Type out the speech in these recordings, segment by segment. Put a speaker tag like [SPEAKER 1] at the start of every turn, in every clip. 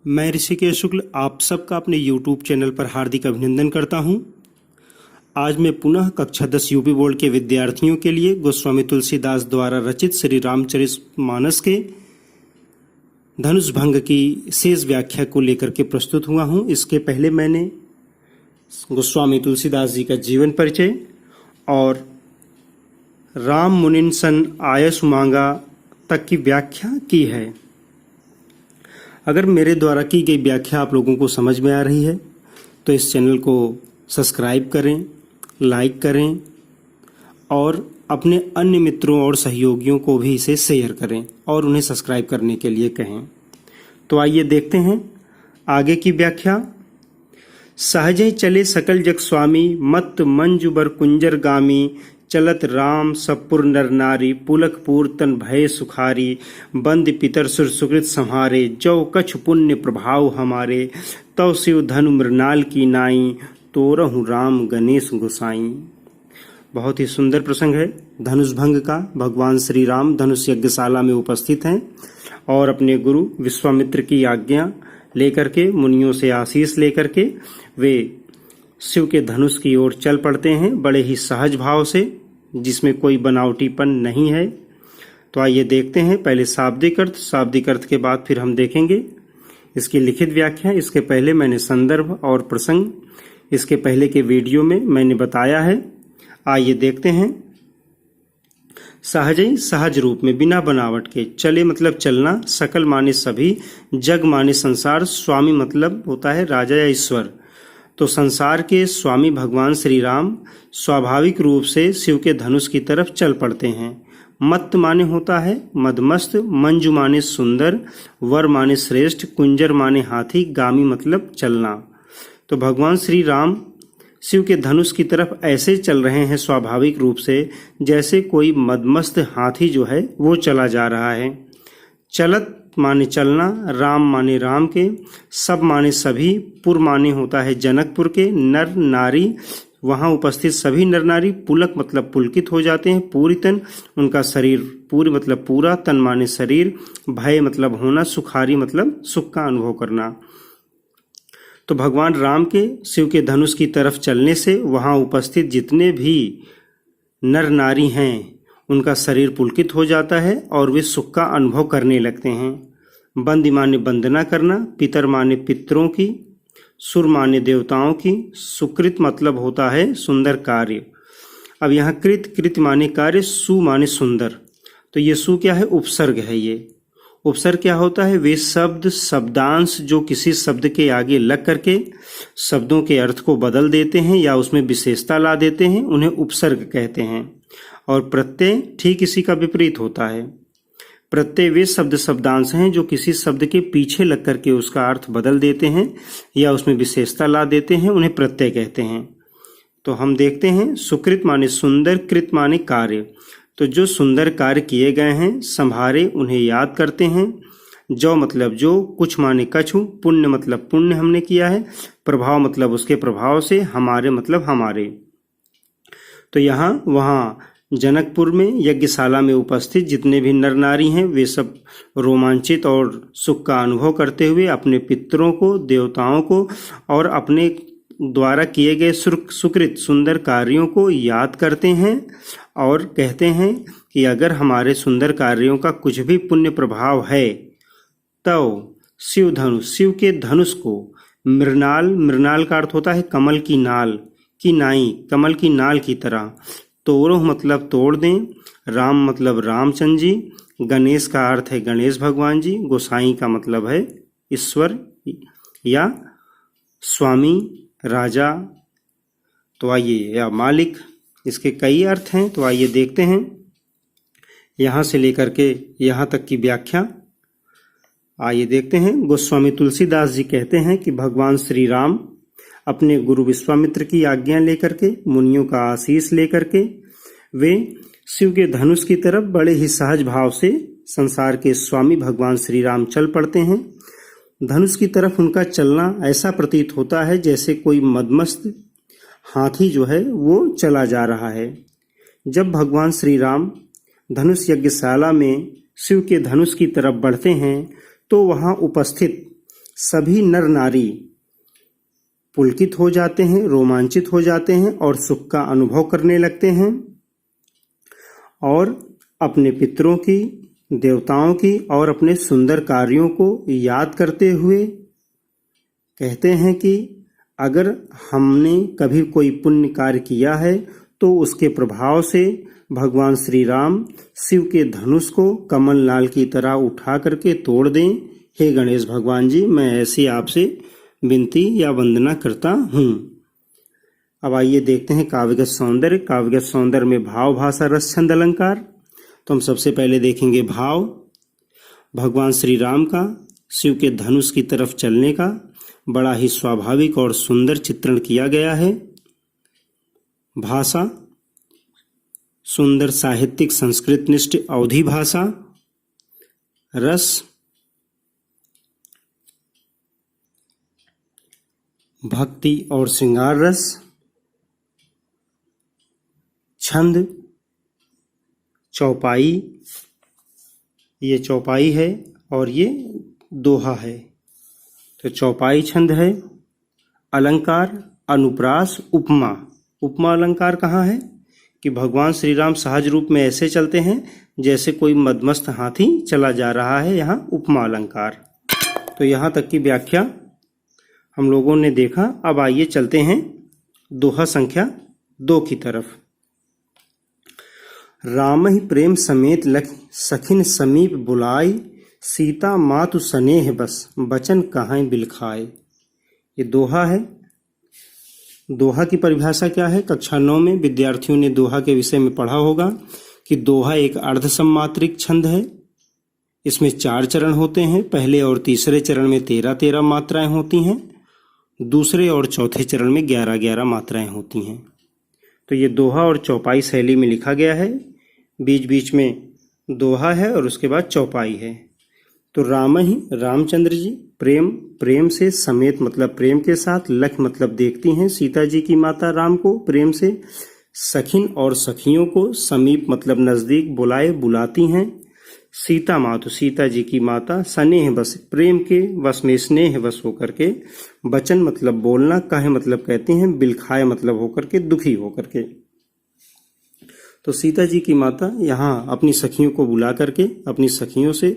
[SPEAKER 1] मैं ऋषिकेश शुक्ल आप सबका अपने YouTube चैनल पर हार्दिक अभिनंदन करता हूं। आज मैं पुनः कक्षा 10 यूपी बोर्ड के विद्यार्थियों के लिए गोस्वामी तुलसीदास द्वारा रचित श्री रामचरितमानस के धनुष भंग की शेष व्याख्या को लेकर के प्रस्तुत हुआ हूं। इसके पहले मैंने गोस्वामी तुलसीदास जी का जीवन परिचय और राम मुनिन सन आयस मांगा तक की व्याख्या की है। अगर मेरे द्वारा की गई व्याख्या आप लोगों को समझ में आ रही है तो इस चैनल को सब्सक्राइब करें, लाइक करें और अपने अन्य मित्रों और सहयोगियों को भी इसे शेयर करें और उन्हें सब्सक्राइब करने के लिए कहें। तो आइए देखते हैं आगे की व्याख्या। सहजे चले सकल जग स्वामी, मत मंजु बर कुंजर गामी, चलत राम सपुर नर नारी, पुलक पूर तन भय सुखारी, बंद पितर सुर सुकृत संहारे, जौ कछ पुण्य प्रभाव हमारे, तव शिव धनु मृणाल की नाई, तोरहु राम गणेश गोसाई। बहुत ही सुंदर प्रसंग है धनुष भंग का। भगवान श्री राम धनुष यज्ञशाला में उपस्थित हैं और अपने गुरु विश्वामित्र की आज्ञा लेकर के, मुनियों से आशीष लेकर के वे शिव के धनुष की ओर चल पड़ते हैं बड़े ही सहज भाव से, जिसमें कोई बनावटीपन नहीं है। तो आइए देखते हैं पहले शाब्दिक अर्थ के बाद फिर हम देखेंगे इसकी लिखित व्याख्या। इसके पहले मैंने संदर्भ और प्रसंग इसके पहले के वीडियो में मैंने बताया है। आइए देखते हैं। सहज सहज रूप में, बिना बनावट के। चले मतलब चलना, सकल माने सभी, जग माने संसार, स्वामी मतलब होता है राजा या ईश्वर। तो संसार के स्वामी भगवान श्री राम स्वाभाविक रूप से शिव के धनुष की तरफ चल पड़ते हैं। मत माने होता है मदमस्त, मंजू माने सुंदर, वर माने श्रेष्ठ, कुंजर माने हाथी, गामी मतलब चलना। तो भगवान श्री राम शिव के धनुष की तरफ ऐसे चल रहे हैं स्वाभाविक रूप से जैसे कोई मदमस्त हाथी जो है वो चला जा रहा है। चलत माने चलना, राम माने राम के, सब माने सभी, पुर माने होता है जनकपुर के, नर नारी वहां उपस्थित सभी नर नारी, पुलक मतलब पुलकित हो जाते हैं, पूरी तन उनका शरीर, पूरी मतलब पूरा, तन माने शरीर, भय मतलब होना, सुखारी मतलब सुख का अनुभव करना। तो भगवान राम के शिव के धनुष की तरफ चलने से वहां उपस्थित जितने भी नर नारी हैं उनका शरीर पुलकित हो जाता है और वे सुख का अनुभव करने लगते हैं। बंदी माने वंदना करना, पितर माने पितरों की, सुर माने देवताओं की, सुकृत मतलब होता है सुंदर कार्य। अब यहाँ कृत माने कार्य, सु माने सुंदर। तो ये सु क्या है? उपसर्ग है। ये उपसर्ग क्या होता है? वे शब्द, शब्दांश जो किसी शब्द के आगे लग करके शब्दों के अर्थ को बदल देते हैं या उसमें विशेषता ला देते हैं, उन्हें उपसर्ग कहते हैं। और प्रत्यय ठीक इसी का विपरीत होता है। प्रत्यय वे शब्द, शब्दांश हैं जो किसी शब्द के पीछे लग करके उसका अर्थ बदल देते हैं या उसमें विशेषता ला देते हैं, उन्हें प्रत्यय कहते हैं। तो हम देखते हैं सुकृत माने सुंदर, कृत माने कार्य। तो जो सुंदर कार्य किए गए हैं संभारे उन्हें याद करते हैं। जो मतलब जो, कुछ माने कछु, पुण्य मतलब पुण्य हमने किया है, प्रभाव मतलब उसके प्रभाव से, हमारे मतलब हमारे। तो यहाँ वहाँ जनकपुर में यज्ञशाला में उपस्थित जितने भी नर नारी हैं वे सब रोमांचित और सुख का अनुभव करते हुए अपने पितरों को, देवताओं को और अपने द्वारा किए गए सुकृत सुंदर कार्यों को याद करते हैं और कहते हैं कि अगर हमारे सुंदर कार्यों का कुछ भी पुण्य प्रभाव है तो शिव धनुष, शिव के धनुष को, मृणाल, मृणाल का अर्थ होता है कमल की नाल, की नाई, कमल की नाल की तरह, तोड़ो मतलब तोड़ दें, राम मतलब रामचंद्र जी, गणेश का अर्थ है गणेश भगवान जी, गोसाई का मतलब है ईश्वर या स्वामी, राजा। तो आइए, या मालिक, इसके कई अर्थ हैं। तो आइए देखते हैं यहाँ से लेकर के यहाँ तक की व्याख्या। आइए देखते हैं। गोस्वामी तुलसीदास जी कहते हैं कि भगवान श्री राम अपने गुरु विश्वामित्र की आज्ञा लेकर के, मुनियों का आशीष लेकर के वे शिव के धनुष की तरफ बड़े ही सहज भाव से संसार के स्वामी भगवान श्री राम चल पड़ते हैं। धनुष की तरफ उनका चलना ऐसा प्रतीत होता है जैसे कोई मदमस्त हाथी जो है वो चला जा रहा है। जब भगवान श्री राम धनुष यज्ञशाला में शिव के धनुष की तरफ बढ़ते हैं तो वहां उपस्थित सभी नर नारी पुलकित हो जाते हैं, रोमांचित हो जाते हैं और सुख का अनुभव करने लगते हैं और अपने पितरों की, देवताओं की और अपने सुंदर कार्यों को याद करते हुए कहते हैं कि अगर हमने कभी कोई पुण्य कार्य किया है तो उसके प्रभाव से भगवान श्री राम शिव के धनुष को कमल लाल की तरह उठा करके तोड़ दें। हे गणेश भगवान जी, मैं ऐसी आपसे विनती या वंदना करता हूँ। अब आइए देखते हैं काव्यगत सौंदर्य। काव्यगत सौंदर्य में भाव, भाषा, रस, छंद, अलंकार। तो हम सबसे पहले देखेंगे भाव। भगवान श्री राम का शिव के धनुष की तरफ चलने का बड़ा ही स्वाभाविक और सुंदर चित्रण किया गया है। भाषा, सुंदर साहित्यिक संस्कृत निष्ठ अवधी भाषा। रस, भक्ति और श्रृंगार रस। छंद, चौपाई, ये चौपाई है और ये दोहा है, तो चौपाई छंद है। अलंकार, अनुप्रास, उपमा। उपमा अलंकार कहाँ है कि भगवान श्री राम सहज रूप में ऐसे चलते हैं जैसे कोई मदमस्त हाथी चला जा रहा है, यहाँ उपमा अलंकार। तो यहाँ तक की व्याख्या हम लोगों ने देखा। अब आइए चलते हैं दोहा संख्या 2 की तरफ। राम ही प्रेम समेत लख सखिन समीप बुलाई, सीता मातु स्नेह बस बचन कहाँ बिलखाए। ये दोहा है। दोहा की परिभाषा क्या है? कक्षा 9 में विद्यार्थियों ने दोहा के विषय में पढ़ा होगा कि दोहा एक अर्ध सम्मात्रिक छंद है। इसमें 4 चरण होते हैं। पहले और तीसरे चरण में 13-13 मात्राएं होती हैं। दूसरे और चौथे चरण में 11-11 मात्राएं होती हैं। तो ये दोहा और चौपाई शैली में लिखा गया है। बीच बीच में दोहा है और उसके बाद चौपाई है। तो राम ही, रामचंद्र जी, प्रेम, प्रेम से, समेत मतलब प्रेम के साथ, लख मतलब देखती हैं सीता जी की माता राम को प्रेम से, सखिन और सखियों को, समीप मतलब नजदीक, बुलाए बुलाती हैं, सीता मातु सीता जी की माता, स्नेह बस प्रेम के वश में, स्नेह वश होकर के, बचन मतलब बोलना, कहे मतलब कहते हैं, बिलखाए मतलब होकर के, दुखी होकर के। तो सीता जी की माता यहाँ अपनी सखियों को बुला करके, अपनी सखियों से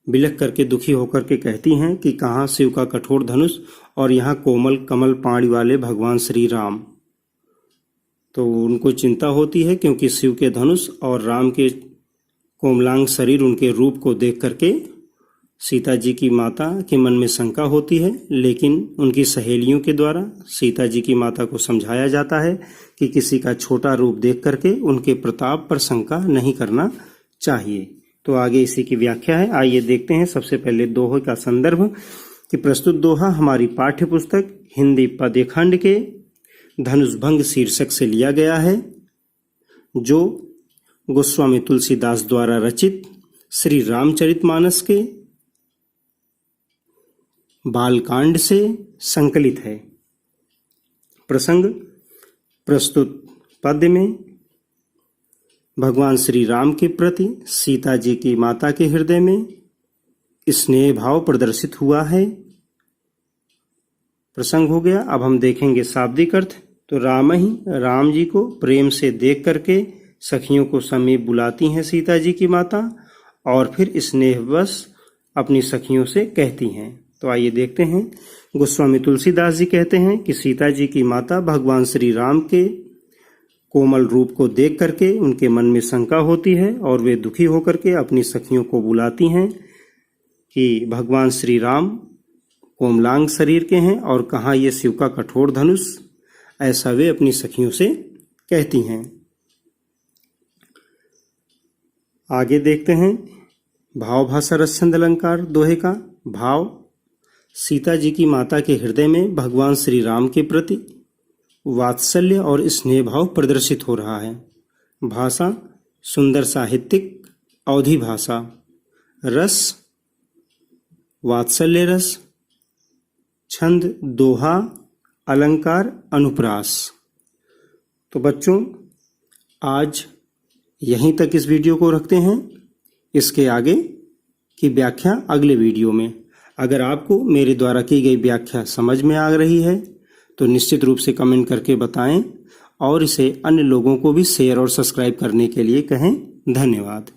[SPEAKER 1] बिलख करके, दुखी होकर के कहती हैं कि कहाँ शिव का कठोर धनुष और यहाँ कोमल कमल पाणी वाले भगवान श्री राम। तो उनको चिंता होती है क्योंकि शिव के धनुष और राम के कोमलांग शरीर, उनके रूप को देख करके सीता जी की माता के मन में शंका होती है। लेकिन उनकी सहेलियों के द्वारा सीता जी की माता को समझाया जाता है कि किसी का छोटा रूप देख करके उनके प्रताप पर शंका नहीं करना चाहिए। तो आगे इसी की व्याख्या है। आइए देखते हैं सबसे पहले दोहे का संदर्भ कि प्रस्तुत दोहा हमारी पाठ्य पुस्तक हिंदी पद्य खंड के धनुषभंग शीर्षक से लिया गया है, जो गोस्वामी तुलसीदास द्वारा रचित श्री रामचरितमानस के बालकांड से संकलित है। प्रसंग, प्रस्तुत पद्य में भगवान श्री राम के प्रति सीता जी की माता के हृदय में स्नेह भाव प्रदर्शित हुआ है। प्रसंग हो गया। अब हम देखेंगे शाब्दिक अर्थ। तो राम ही, राम जी को प्रेम से देख करके सखियों को समीप बुलाती हैं सीता जी की माता और फिर स्नेहवश अपनी सखियों से कहती हैं। तो आइए देखते हैं। गोस्वामी तुलसीदास जी कहते हैं कि सीता जी की माता भगवान श्री राम के कोमल रूप को देख करके उनके मन में शंका होती है और वे दुखी होकर के अपनी सखियों को बुलाती हैं कि भगवान श्री राम कोमलांग शरीर के हैं और कहाँ ये शिव का कठोर धनुष, ऐसा वे अपनी सखियों से कहती हैं। आगे देखते हैं भाव, भाषा, रस, छंद, अलंकार। दोहे का भाव, सीता जी की माता के हृदय में भगवान श्री राम के प्रति वात्सल्य और स्नेह भाव प्रदर्शित हो रहा है। भाषा, सुंदर साहित्यिक अवधी भाषा। रस, वात्सल्य रस। छंद, दोहा, अलंकार, अनुप्रास। तो बच्चों, आज यहीं तक इस वीडियो को रखते हैं। इसके आगे की व्याख्या अगले वीडियो में। अगर आपको मेरे द्वारा की गई व्याख्या समझ में आ रही है तो निश्चित रूप से कमेंट करके बताएं और इसे अन्य लोगों को भी शेयर और सब्सक्राइब करने के लिए कहें। धन्यवाद।